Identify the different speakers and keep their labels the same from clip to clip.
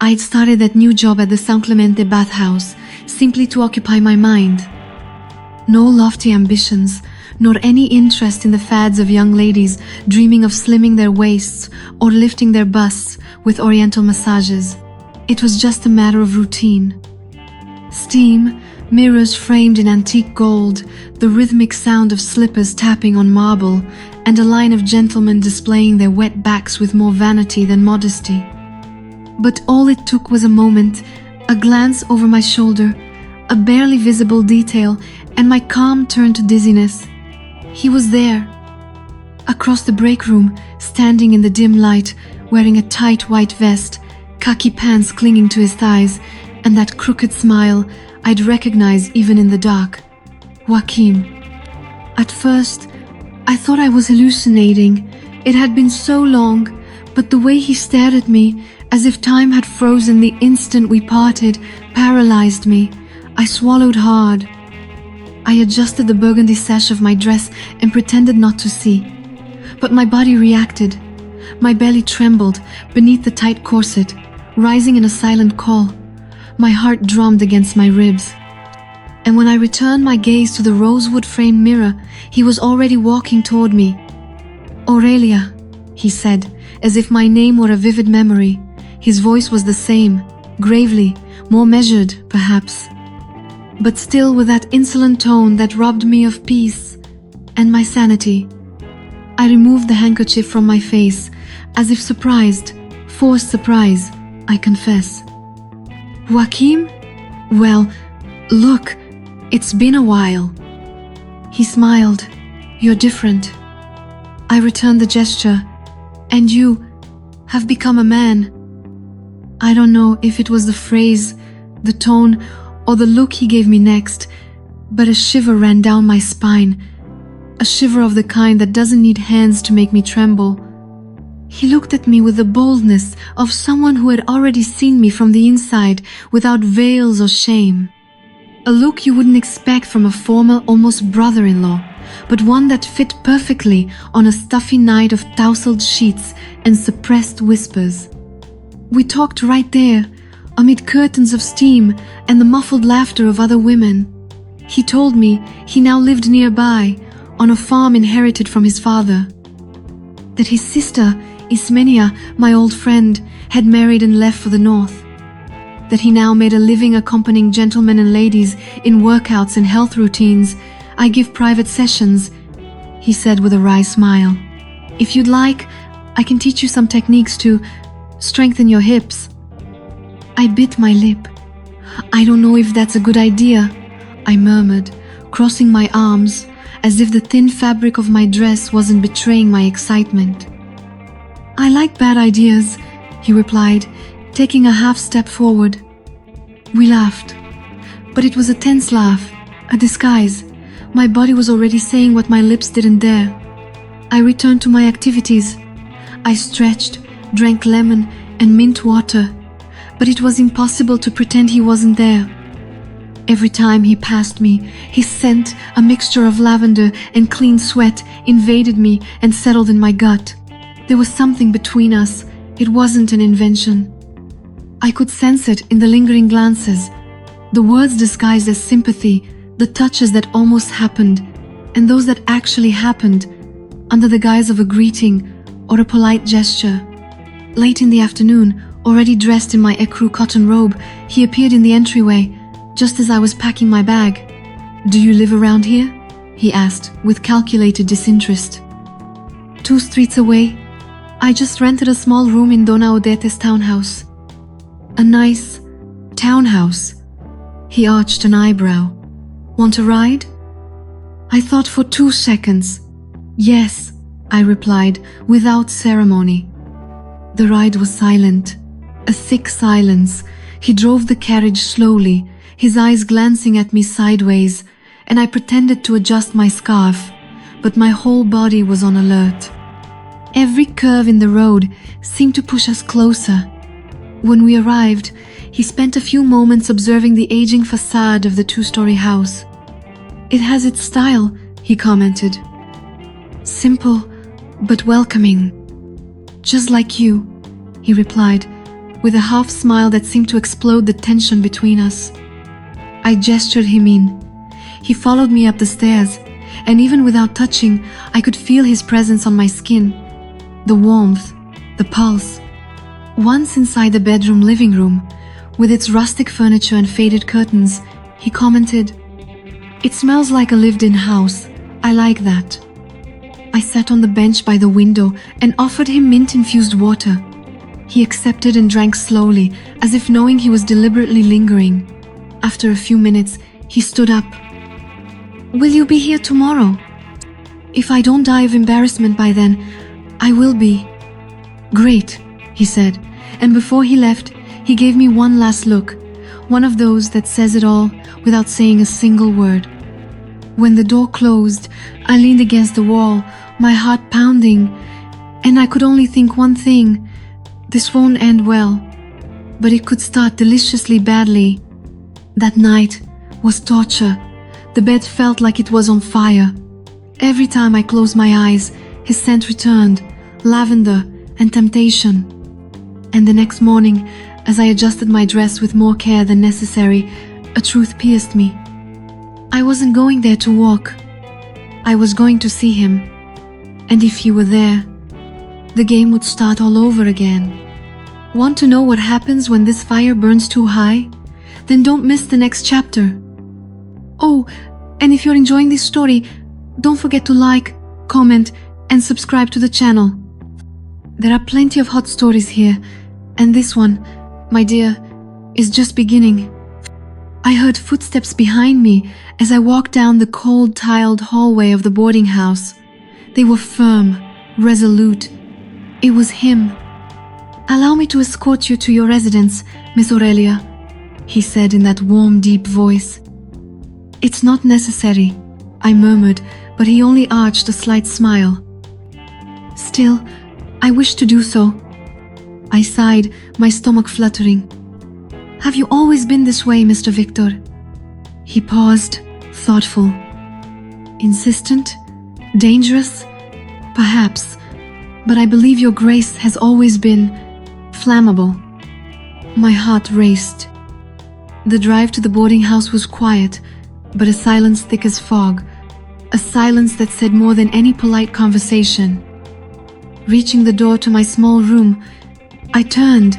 Speaker 1: I'd started that new job at the San Clemente bathhouse simply to occupy my mind. No lofty ambitions, nor any interest in the fads of young ladies dreaming of slimming their waists or lifting their busts with oriental massages. It was just a matter of routine. Steam, mirrors framed in antique gold, the rhythmic sound of slippers tapping on marble, and a line of gentlemen displaying their wet backs with more vanity than modesty. But all it took was a moment, a glance over my shoulder, a barely visible detail, and my calm turned to dizziness. He was there, across the break room, standing in the dim light, wearing a tight white vest, khaki pants clinging to his thighs, and that crooked smile I'd recognize even in the dark. Joachim. At first, I thought I was hallucinating. It had been so long, but the way he stared at me, as if time had frozen the instant we parted, paralyzed me. I swallowed hard. I adjusted the burgundy sash of my dress and pretended not to see. But my body reacted. My belly trembled beneath the tight corset, rising in a silent call. My heart drummed against my ribs. And when I returned my gaze to the rosewood-framed mirror, he was already walking toward me. "Aurelia," he said, as if my name were a vivid memory. His voice was the same, gravely, more measured, perhaps, but still with that insolent tone that robbed me of peace and my sanity. I removed the handkerchief from my face, as if surprised, forced surprise, I confess. "Joachim? Well, look, it's been a while." He smiled. "You're different." I returned the gesture. "And you have become a man." I don't know if it was the phrase, the tone, or the look he gave me next, but a shiver ran down my spine, a shiver of the kind that doesn't need hands to make me tremble. He looked at me with the boldness of someone who had already seen me from the inside without veils or shame. A look you wouldn't expect from a formal, almost brother-in-law, but one that fit perfectly on a stuffy night of tousled sheets and suppressed whispers. We talked right there, amid curtains of steam and the muffled laughter of other women. He told me he now lived nearby, on a farm inherited from his father. That his sister, Ismenia, my old friend, had married and left for the north. That he now made a living accompanying gentlemen and ladies in workouts and health routines. "I give private sessions," he said with a wry smile. "If you'd like, I can teach you some techniques to strengthen your hips." I bit my lip. "I don't know if that's a good idea," I murmured, crossing my arms, as if the thin fabric of my dress wasn't betraying my excitement. "I like bad ideas," he replied, taking a half step forward. We laughed, but it was a tense laugh, a disguise. My body was already saying what my lips didn't dare. I returned to my activities. I stretched, drank lemon and mint water, but it was impossible to pretend he wasn't there. Every time he passed me, his scent, a mixture of lavender and clean sweat, invaded me and settled in my gut. There was something between us. It wasn't an invention. I could sense it in the lingering glances, the words disguised as sympathy, the touches that almost happened, and those that actually happened, under the guise of a greeting or a polite gesture. Late in the afternoon, already dressed in my ecru cotton robe, he appeared in the entryway, just as I was packing my bag. "Do you live around here?" he asked, with calculated disinterest. "2 streets away. I just rented a small room in Dona Odete's townhouse." "A nice townhouse?" He arched an eyebrow. "Want a ride?" I thought for 2 seconds. "Yes," I replied, without ceremony. The ride was silent, a thick silence. He drove the carriage slowly, his eyes glancing at me sideways, and I pretended to adjust my scarf, but my whole body was on alert. Every curve in the road seemed to push us closer. When we arrived, he spent a few moments observing the aging facade of the 2-story house. "It has its style," he commented. "Simple, but welcoming." "Just like you," he replied, with a half smile that seemed to explode the tension between us. I gestured him in. He followed me up the stairs, and even without touching, I could feel his presence on my skin. The warmth, the pulse. Once inside the bedroom living room, with its rustic furniture and faded curtains, he commented, "It smells like a lived-in house. I like that." I sat on the bench by the window and offered him mint-infused water. He accepted and drank slowly, as if knowing he was deliberately lingering. After a few minutes, he stood up. "Will you be here tomorrow?" "If I don't die of embarrassment by then, I will be." "Great," he said, and before he left, he gave me one last look, one of those that says it all without saying a single word. When the door closed, I leaned against the wall, my heart pounding, and I could only think one thing: this won't end well, but it could start deliciously badly. That night was torture. The bed felt like it was on fire. Every time I closed my eyes, his scent returned, lavender and temptation. And the next morning, as I adjusted my dress with more care than necessary, a truth pierced me. I wasn't going there to walk. I was going to see him. And if he were there, the game would start all over again. Want to know what happens when this fire burns too high? Then don't miss the next chapter. Oh, and if you're enjoying this story, don't forget to like, comment, and subscribe to the channel. There are plenty of hot stories here, and this one, my dear, is just beginning. I heard footsteps behind me as I walked down the cold tiled hallway of the boarding house. They were firm, resolute. It was him. "Allow me to escort you to your residence, Miss Aurelia," he said in that warm, deep voice. "It's not necessary," I murmured, but he only arched a slight smile. "Still, I wish to do so." I sighed, my stomach fluttering. "Have you always been this way, Mr. Victor?" He paused, thoughtful. "Insistent? Dangerous? Perhaps, but I believe your grace has always been flammable." My heart raced. The drive to the boarding house was quiet, but a silence thick as fog, a silence that said more than any polite conversation. Reaching the door to my small room, I turned,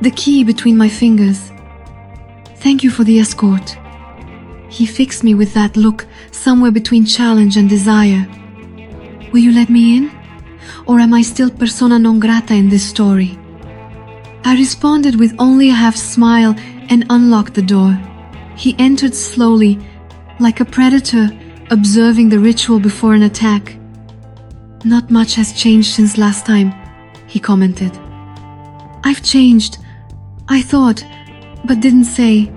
Speaker 1: the key between my fingers. "Thank you for the escort." He fixed me with that look somewhere between challenge and desire. "Will you let me in? Or am I still persona non grata in this story?" I responded with only a half smile and unlocked the door. He entered slowly, like a predator observing the ritual before an attack. "Not much has changed since last time," he commented. "I've changed, I thought, but didn't say."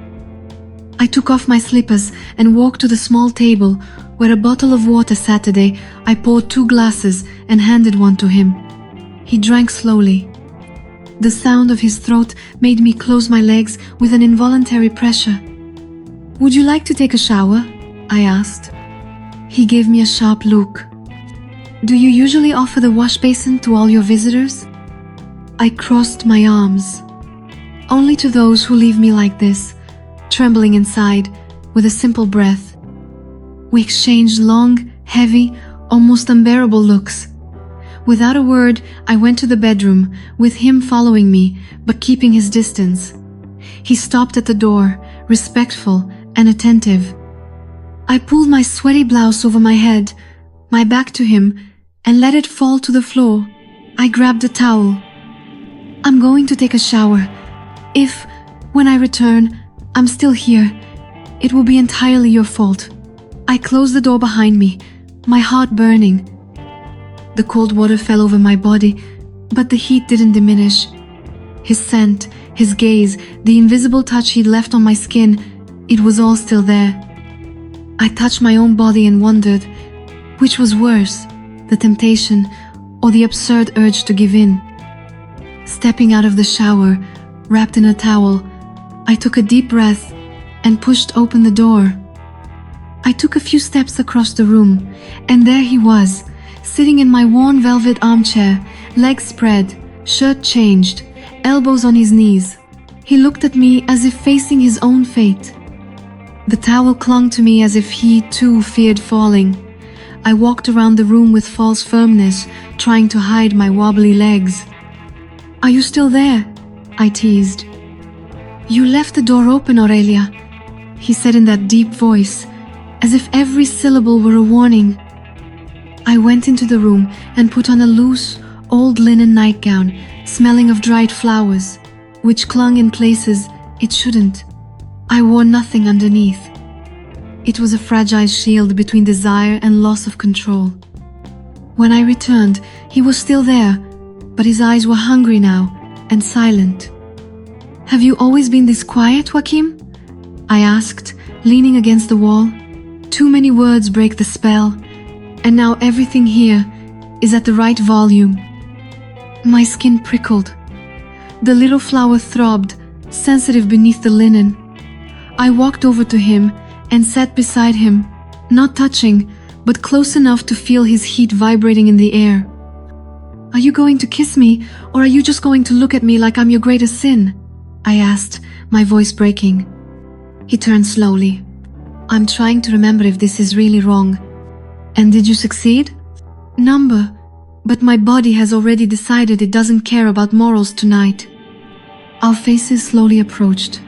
Speaker 1: I took off my slippers and walked to the small table where a bottle of water sat today. I poured 2 glasses and handed one to him. He drank slowly. The sound of his throat made me close my legs with an involuntary pressure. "Would you like to take a shower?" I asked. He gave me a sharp look. "Do you usually offer the wash basin to all your visitors?" I crossed my arms. "Only to those who leave me like this," trembling inside, with a simple breath. We exchanged long, heavy, almost unbearable looks. Without a word, I went to the bedroom, with him following me, but keeping his distance. He stopped at the door, respectful and attentive. I pulled my sweaty blouse over my head, my back to him, and let it fall to the floor. I grabbed a towel. "I'm going to take a shower. If, when I return, I'm still here, it will be entirely your fault." I closed the door behind me, my heart burning. The cold water fell over my body, but the heat didn't diminish. His scent, his gaze, the invisible touch he'd left on my skin, it was all still there. I touched my own body and wondered, which was worse, the temptation or the absurd urge to give in? Stepping out of the shower, wrapped in a towel, I took a deep breath and pushed open the door. I took a few steps across the room, and there he was, sitting in my worn velvet armchair, legs spread, shirt changed, elbows on his knees. He looked at me as if facing his own fate. The towel clung to me as if he, too, feared falling. I walked around the room with false firmness, trying to hide my wobbly legs. "Are you still there?" I teased. "You left the door open, Aurelia," he said in that deep voice, as if every syllable were a warning. I went into the room and put on a loose, old linen nightgown, smelling of dried flowers, which clung in places it shouldn't. I wore nothing underneath. It was a fragile shield between desire and loss of control. When I returned, he was still there, but his eyes were hungry now and silent. "Have you always been this quiet, Joachim?" I asked, leaning against the wall. Too many words break the spell, and now everything here is at the right volume. My skin prickled. The little flower throbbed, sensitive beneath the linen. I walked over to him and sat beside him, not touching, but close enough to feel his heat vibrating in the air. "Are you going to kiss me, or are you just going to look at me like I'm your greatest sin?" I asked, my voice breaking. He turned slowly. "I'm trying to remember if this is really wrong. And did you succeed?" "Number, but my body has already decided it doesn't care about morals tonight." Our faces slowly approached.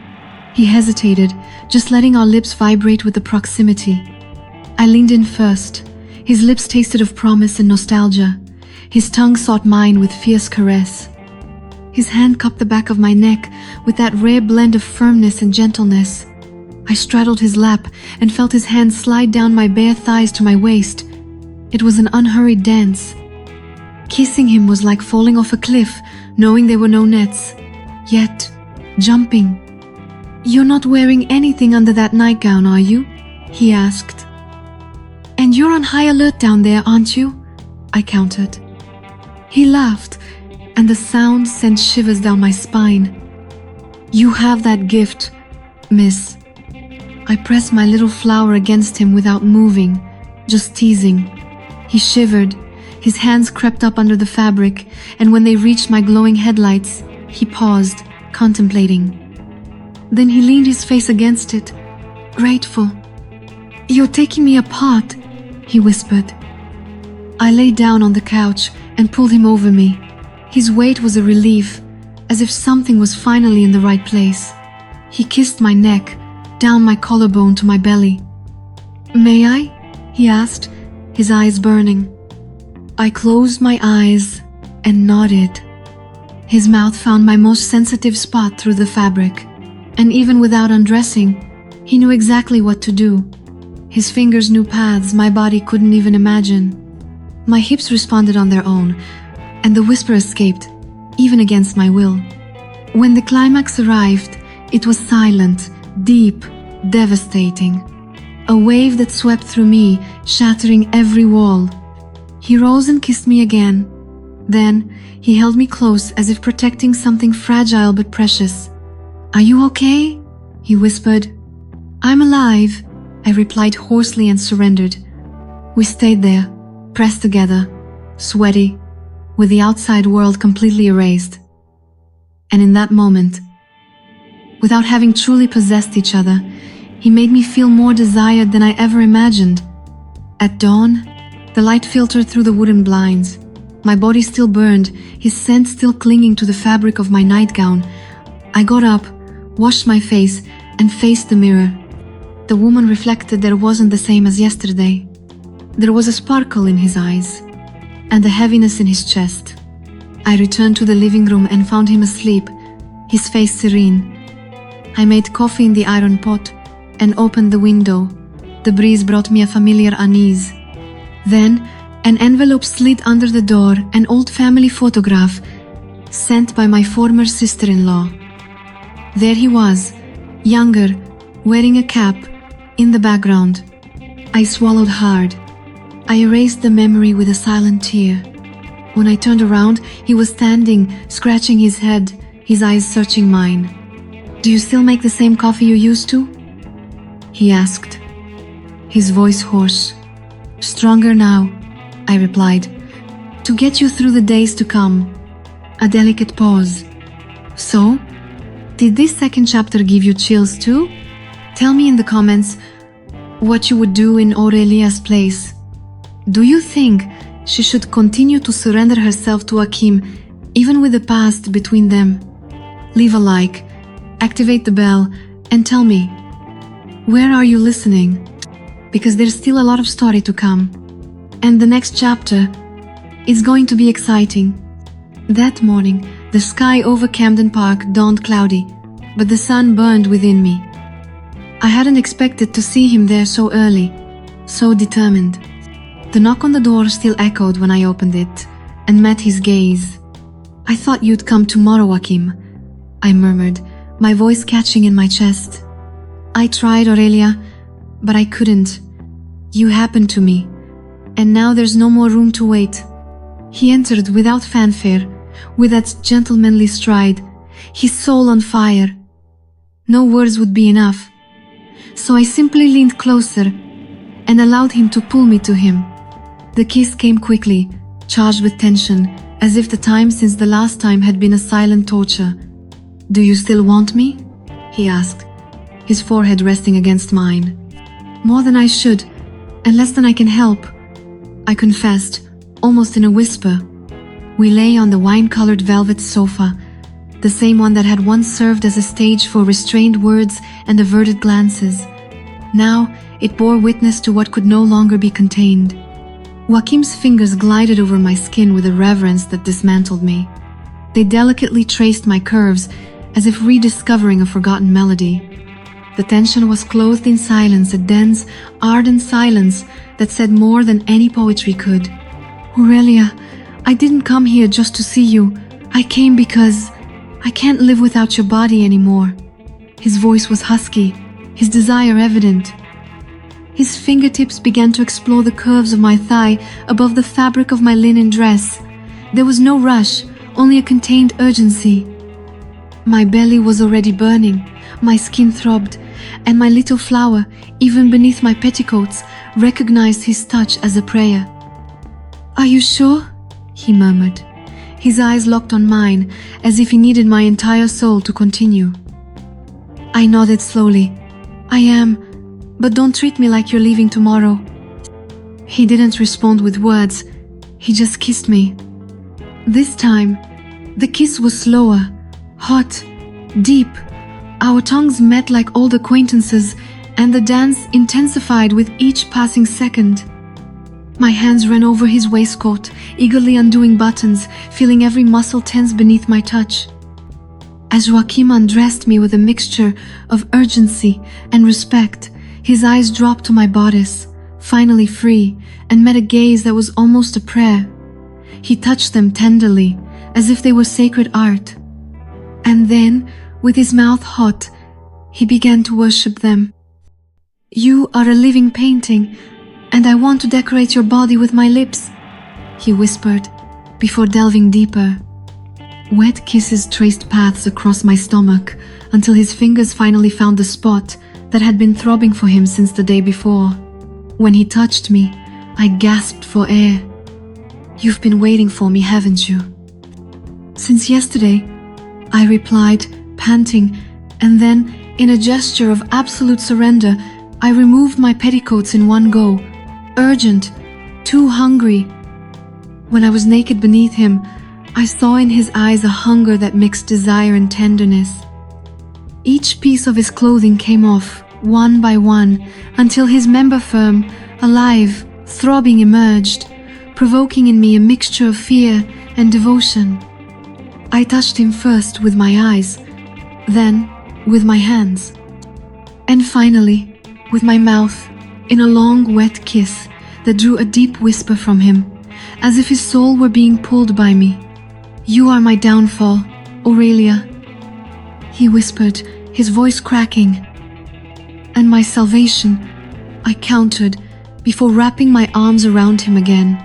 Speaker 1: He hesitated, just letting our lips vibrate with the proximity. I leaned in first. His lips tasted of promise and nostalgia. His tongue sought mine with fierce caress. His hand cupped the back of my neck with that rare blend of firmness and gentleness. I straddled his lap and felt his hand slide down my bare thighs to my waist. It was an unhurried dance. Kissing him was like falling off a cliff, knowing there were no nets. Yet, jumping. "You're not wearing anything under that nightgown, are you?" he asked. "And you're on high alert down there, aren't you?" I countered. He laughed, and the sound sent shivers down my spine. "You have that gift, miss." I pressed my little flower against him without moving, just teasing. He shivered. His hands crept up under the fabric, and when they reached my glowing headlights, he paused, contemplating. Then he leaned his face against it, grateful. "You're taking me apart," he whispered. I lay down on the couch and pulled him over me. His weight was a relief, as if something was finally in the right place. He kissed my neck, down my collarbone to my belly. "May I?" he asked, his eyes burning. I closed my eyes and nodded. His mouth found my most sensitive spot through the fabric, and even without undressing, he knew exactly what to do. His fingers knew paths my body couldn't even imagine. My hips responded on their own, and the whisper escaped, even against my will. When the climax arrived, it was silent, deep, devastating. A wave that swept through me, shattering every wall. He rose and kissed me again. Then, he held me close as if protecting something fragile but precious. "Are you okay?" he whispered. "I'm alive," I replied hoarsely and surrendered. We stayed there, pressed together, sweaty, with the outside world completely erased. And in that moment, without having truly possessed each other, he made me feel more desired than I ever imagined. At dawn, the light filtered through the wooden blinds. My body still burned, his scent still clinging to the fabric of my nightgown. I got up, washed my face, and faced the mirror. The woman reflected that it wasn't the same as yesterday. There was a sparkle in his eyes, and a heaviness in his chest. I returned to the living room and found him asleep, his face serene. I made coffee in the iron pot and opened the window. The breeze brought me a familiar unease. Then, an envelope slid under the door, an old family photograph sent by my former sister-in-law. There he was, younger, wearing a cap, in the background. I swallowed hard. I erased the memory with a silent tear. When I turned around, he was standing, scratching his head, his eyes searching mine. "Do you still make the same coffee you used to?" he asked, his voice hoarse. "Stronger now," I replied, "to get you through the days to come." A delicate pause. So, did this second chapter give you chills too? Tell me in the comments what you would do in Aurelia's place. Do you think she should continue to surrender herself to Hakim, even with the past between them? Leave a like, activate the bell, and tell me, where are you listening? Because there's still a lot of story to come. And the next chapter is going to be exciting. That morning, the sky over Camden Park dawned cloudy, but the sun burned within me. I hadn't expected to see him there so early, so determined. The knock on the door still echoed when I opened it and met his gaze. "I thought you'd come tomorrow, Hakim," I murmured, my voice catching in my chest. "I tried, Aurelia, but I couldn't. You happened to me, and now there's no more room to wait." He entered without fanfare, with that gentlemanly stride, his soul on fire. No words would be enough, so I simply leaned closer and allowed him to pull me to him. The kiss came quickly, charged with tension, as if the time since the last time had been a silent torture. "Do you still want me?" he asked, his forehead resting against mine. "More than I should, and less than I can help," I confessed, almost in a whisper. We lay on the wine-colored velvet sofa, the same one that had once served as a stage for restrained words and averted glances. Now it bore witness to what could no longer be contained. Joachim's fingers glided over my skin with a reverence that dismantled me. They delicately traced my curves, as if rediscovering a forgotten melody. The tension was clothed in silence, a dense, ardent silence that said more than any poetry could. "Aurelia, I didn't come here just to see you. I came because I can't live without your body anymore." His voice was husky, his desire evident. His fingertips began to explore the curves of my thigh above the fabric of my linen dress. There was no rush, only a contained urgency. My belly was already burning, my skin throbbed, and my little flower, even beneath my petticoats, recognized his touch as a prayer. "Are you sure?" he murmured. His eyes locked on mine, as if he needed my entire soul to continue. I nodded slowly. "I am, but don't treat me like you're leaving tomorrow." He didn't respond with words, he just kissed me. This time, the kiss was slower, hot, deep. Our tongues met like old acquaintances, and the dance intensified with each passing second. My hands ran over his waistcoat, eagerly undoing buttons, feeling every muscle tense beneath my touch. As Joachim undressed me with a mixture of urgency and respect, his eyes dropped to my bodice, finally free, and met a gaze that was almost a prayer. He touched them tenderly, as if they were sacred art. And then, with his mouth hot, he began to worship them. "You are a living painting, and I want to decorate your body with my lips," he whispered, before delving deeper. Wet kisses traced paths across my stomach until his fingers finally found the spot that had been throbbing for him since the day before. When he touched me, I gasped for air. "You've been waiting for me, haven't you?" "Since yesterday," I replied, panting, and then, in a gesture of absolute surrender, I removed my petticoats in one go, urgent, too hungry. When I was naked beneath him, I saw in his eyes a hunger that mixed desire and tenderness. Each piece of his clothing came off, one by one, until his member firm, alive, throbbing emerged, provoking in me a mixture of fear and devotion. I touched him first with my eyes, then with my hands, and finally with my mouth, in a long, wet kiss that drew a deep whisper from him, as if his soul were being pulled by me. "You are my downfall, Aurelia," he whispered, his voice cracking. "And my salvation," I countered, before wrapping my arms around him again.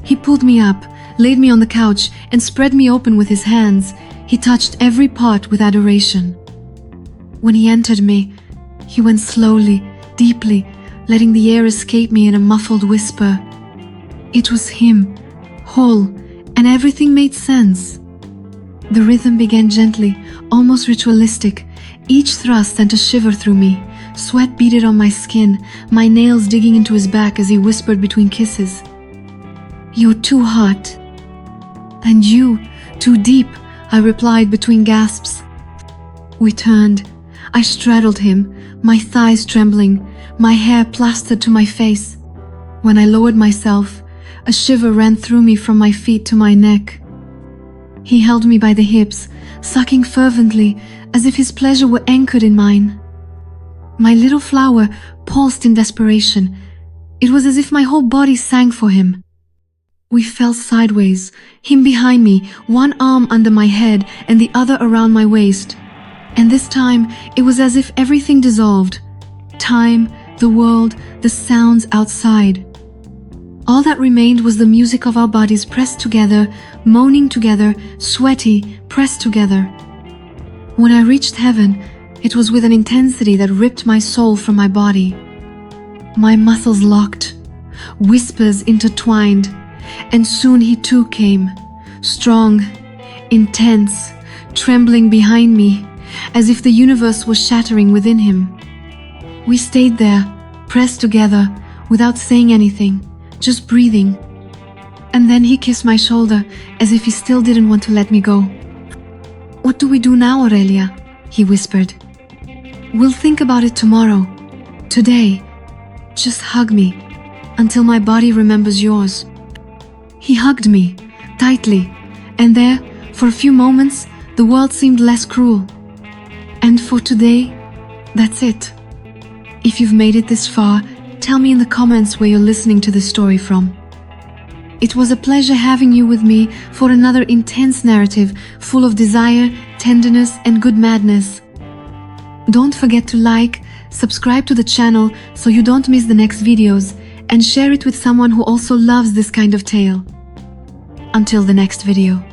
Speaker 1: He pulled me up, laid me on the couch, and spread me open with his hands. He touched every part with adoration. When he entered me, he went slowly, deeply, letting the air escape me in a muffled whisper. It was him, whole, and everything made sense. The rhythm began gently, almost ritualistic. Each thrust sent a shiver through me. Sweat beaded on my skin, my nails digging into his back as he whispered between kisses. "You're too hot." "And you, too deep," I replied between gasps. We turned. I straddled him, my thighs trembling, my hair plastered to my face. When I lowered myself, a shiver ran through me from my feet to my neck. He held me by the hips, sucking fervently, as if his pleasure were anchored in mine. My little flower pulsed in desperation. It was as if my whole body sang for him. We fell sideways, him behind me, one arm under my head and the other around my waist. And this time, it was as if everything dissolved. Time, the world, the sounds outside. All that remained was the music of our bodies pressed together, moaning together, sweaty, pressed together. When I reached heaven, it was with an intensity that ripped my soul from my body. My muscles locked, whispers intertwined, and soon he too came, strong, intense, trembling behind me, as if the universe was shattering within him. We stayed there, pressed together, without saying anything, just breathing. And then he kissed my shoulder, as if he still didn't want to let me go. "What do we do now, Aurelia?" he whispered. "We'll think about it tomorrow. Today, just hug me, until my body remembers yours." He hugged me, tightly, and there, for a few moments, the world seemed less cruel. And for today, that's it. If you've made it this far, tell me in the comments where you're listening to this story from. It was a pleasure having you with me for another intense narrative full of desire, tenderness, and good madness. Don't forget to like, subscribe to the channel so you don't miss the next videos, and share it with someone who also loves this kind of tale. Until the next video.